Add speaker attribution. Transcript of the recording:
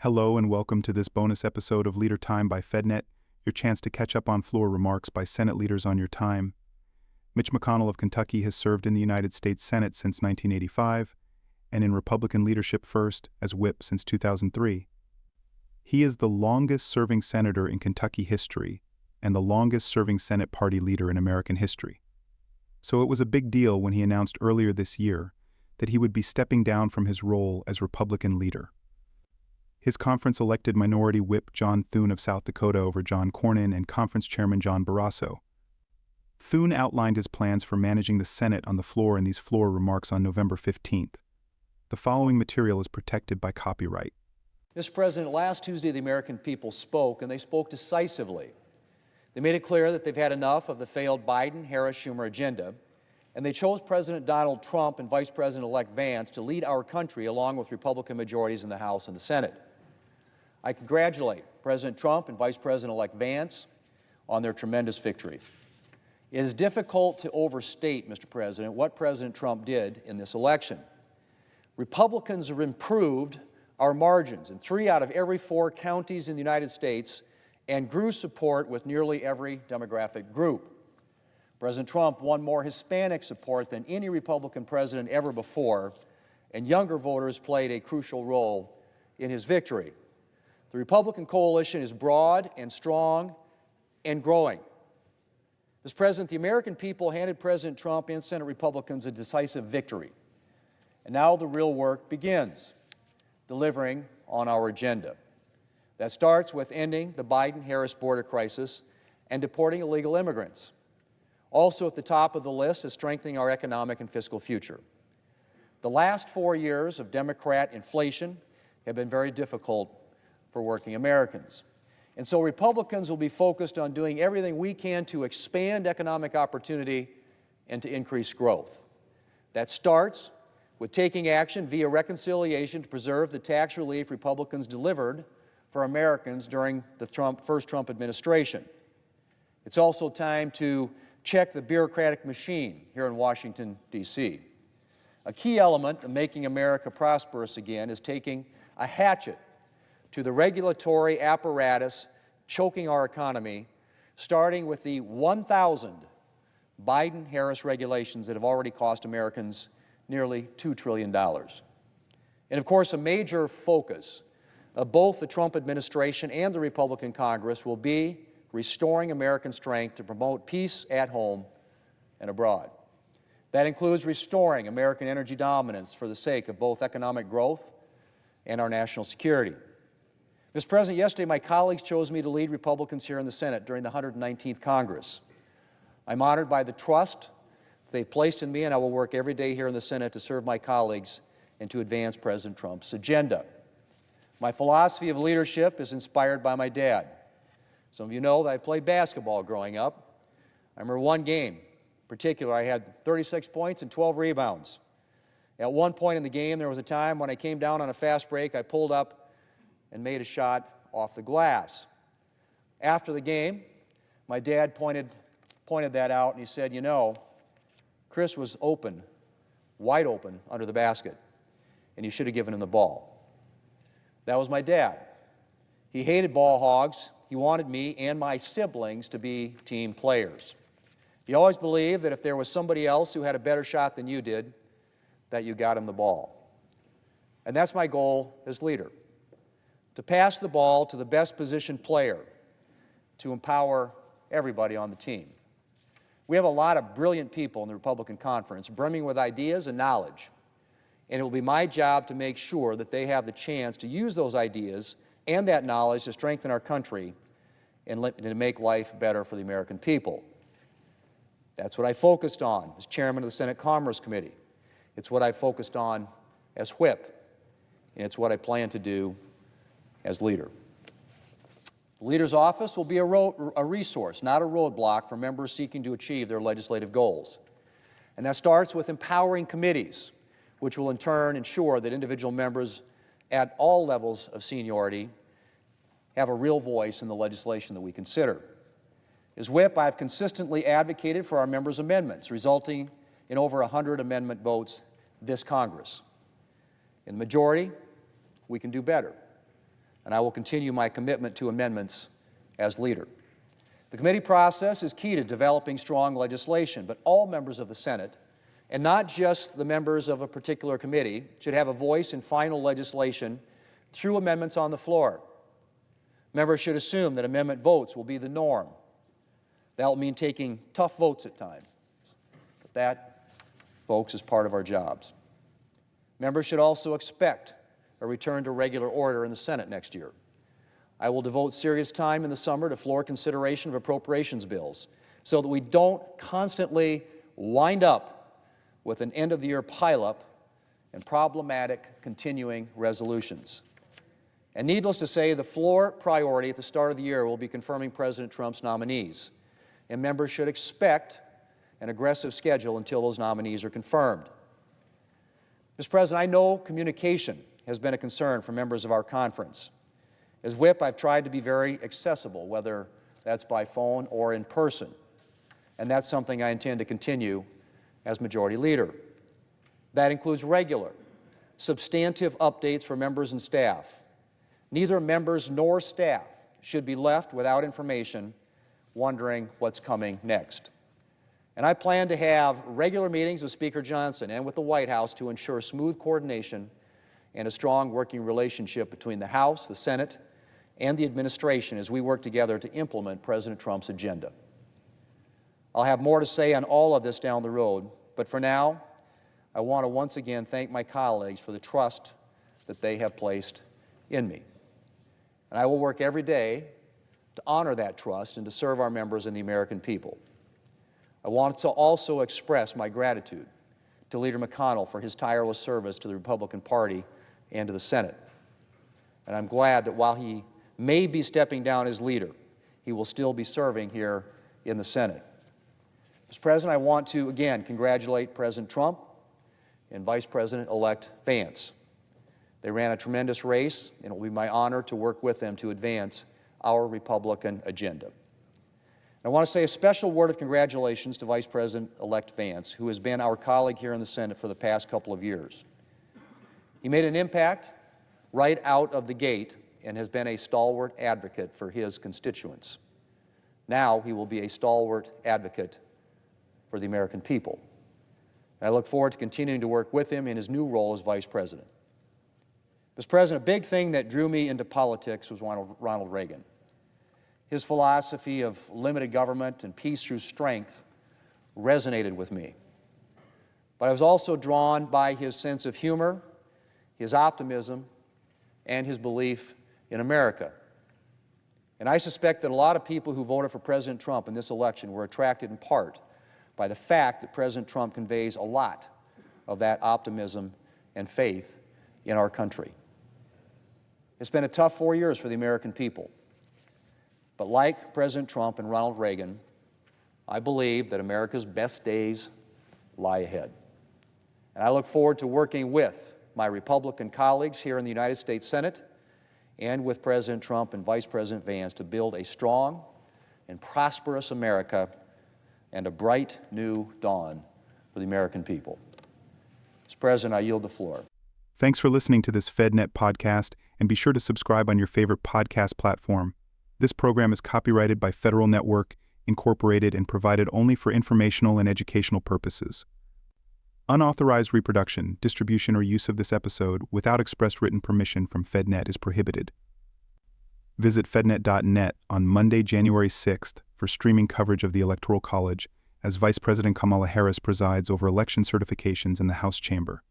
Speaker 1: Hello and welcome to this bonus episode of Leader Time by FedNet, your chance to catch up on floor remarks by Senate leaders on your time. Mitch McConnell of Kentucky has served in the United States Senate since 1985 and in Republican leadership first as whip since 2003. He is the longest-serving senator in Kentucky history and the longest-serving Senate party leader in American history. So it was a big deal when he announced earlier this year that he would be stepping down from his role as Republican leader. His conference elected Minority Whip John Thune of South Dakota over John Cornyn and Conference Chairman John Barrasso. Thune outlined his plans for managing the Senate on the floor in these floor remarks on November 15th. The following material is protected by copyright.
Speaker 2: Mr. President, last Tuesday the American people spoke, and they spoke decisively. They made it clear that they've had enough of the failed Biden, Harris, Schumer agenda, and they chose President Donald Trump and Vice President-elect Vance to lead our country along with Republican majorities in the House and the Senate. I congratulate President Trump and Vice President-elect Vance on their tremendous victory. It is difficult to overstate, Mr. President, what President Trump did in this election. Republicans have improved our margins in 3 out of every 4 counties in the United States and grew support with nearly every demographic group. President Trump won more Hispanic support than any Republican president ever before, and younger voters played a crucial role in his victory. The Republican coalition is broad and strong and growing. Mr. President, the American people handed President Trump and Senate Republicans a decisive victory. And now the real work begins, delivering on our agenda. That starts with ending the Biden-Harris border crisis and deporting illegal immigrants. Also at the top of the list is strengthening our economic and fiscal future. The last 4 years of Democrat inflation have been very difficult for working Americans. And so Republicans will be focused on doing everything we can to expand economic opportunity and to increase growth. That starts with taking action via reconciliation to preserve the tax relief Republicans delivered for Americans during the first Trump administration. It's also time to check the bureaucratic machine here in Washington, D.C. A key element of making America prosperous again is taking a hatchet to the regulatory apparatus choking our economy, starting with the 1,000 Biden-Harris regulations that have already cost Americans nearly $2 trillion. And of course, a major focus of both the Trump administration and the Republican Congress will be restoring American strength to promote peace at home and abroad. That includes restoring American energy dominance for the sake of both economic growth and our national security. Mr. President, yesterday my colleagues chose me to lead Republicans here in the Senate during the 119th Congress. I'm honored by the trust they've placed in me, and I will work every day here in the Senate to serve my colleagues and to advance President Trump's agenda. My philosophy of leadership is inspired by my dad. Some of you know that I played basketball growing up. I remember one game in particular, I had 36 points and 12 rebounds. At one point in the game, there was a time when I came down on a fast break, I pulled up and made a shot off the glass. After the game, my dad pointed that out and he said, you know, Chris was open, wide open under the basket, and you should have given him the ball. That was my dad. He hated ball hogs. He wanted me and my siblings to be team players. He always believed that if there was somebody else who had a better shot than you did, that you got him the ball. And that's my goal as leader, to pass the ball to the best positioned player, to empower everybody on the team. We have a lot of brilliant people in the Republican conference, brimming with ideas and knowledge. And it will be my job to make sure that they have the chance to use those ideas and that knowledge to strengthen our country and to make life better for the American people. That's what I focused on as chairman of the Senate Commerce Committee. It's what I focused on as whip, and it's what I plan to do as leader. The leader's office will be a resource, not a roadblock for members seeking to achieve their legislative goals. And that starts with empowering committees, which will in turn ensure that individual members at all levels of seniority have a real voice in the legislation that we consider. As whip, I've consistently advocated for our members' amendments, resulting in over 100 amendment votes this Congress. In the majority, we can do better. and I will continue my commitment to amendments as leader. The committee process is key to developing strong legislation, but all members of the Senate, and not just the members of a particular committee, should have a voice in final legislation through amendments on the floor. Members should assume that amendment votes will be the norm. That will mean taking tough votes at times. But that, folks, is part of our jobs. Members should also expect a return to regular order in the Senate next year. I will devote serious time in the summer to floor consideration of appropriations bills so that we don't constantly wind up with an end-of-the-year pileup and problematic continuing resolutions. And needless to say, the floor priority at the start of the year will be confirming President Trump's nominees. And members should expect an aggressive schedule until those nominees are confirmed. Mr. President, I know communication has been a concern for members of our conference. As whip, I've tried to be very accessible, whether that's by phone or in person. And that's something I intend to continue as Majority Leader. That includes regular, substantive updates for members and staff. Neither members nor staff should be left without information, wondering what's coming next. And I plan to have regular meetings with Speaker Johnson and with the White House to ensure smooth coordination and a strong working relationship between the House, the Senate, and the administration as we work together to implement President Trump's agenda. I'll have more to say on all of this down the road, but for now, I want to once again thank my colleagues for the trust that they have placed in me. And I will work every day to honor that trust and to serve our members and the American people. I want to also express my gratitude to Leader McConnell for his tireless service to the Republican Party and to the Senate. And I'm glad that while he may be stepping down as leader, he will still be serving here in the Senate. Mr. President, I want to again congratulate President Trump and Vice President-elect Vance. They ran a tremendous race, and it will be my honor to work with them to advance our Republican agenda. I want to say a special word of congratulations to Vice President-elect Vance, who has been our colleague here in the Senate for the past couple of years. He made an impact right out of the gate and has been a stalwart advocate for his constituents. Now he will be a stalwart advocate for the American people. And I look forward to continuing to work with him in his new role as Vice President. Mr. President, a big thing that drew me into politics was Ronald Reagan. His philosophy of limited government and peace through strength resonated with me. But I was also drawn by his sense of humor, his optimism, and his belief in America. And I suspect that a lot of people who voted for President Trump in this election were attracted in part by the fact that President Trump conveys a lot of that optimism and faith in our country. It's been a tough 4 years for the American people. But like President Trump and Ronald Reagan, I believe that America's best days lie ahead. And I look forward to working with my Republican colleagues here in the United States Senate and with President Trump and Vice President Vance to build a strong and prosperous America and a bright new dawn for the American people. Mr. President, I yield the floor.
Speaker 1: Thanks for listening to this FedNet podcast, and be sure to subscribe on your favorite podcast platform. This program is copyrighted by Federal Network, Incorporated, and provided only for informational and educational purposes. Unauthorized reproduction, distribution, or use of this episode without express written permission from FedNet is prohibited. Visit fednet.net on Monday, January 6th for streaming coverage of the Electoral College as Vice President Kamala Harris presides over election certifications in the House chamber.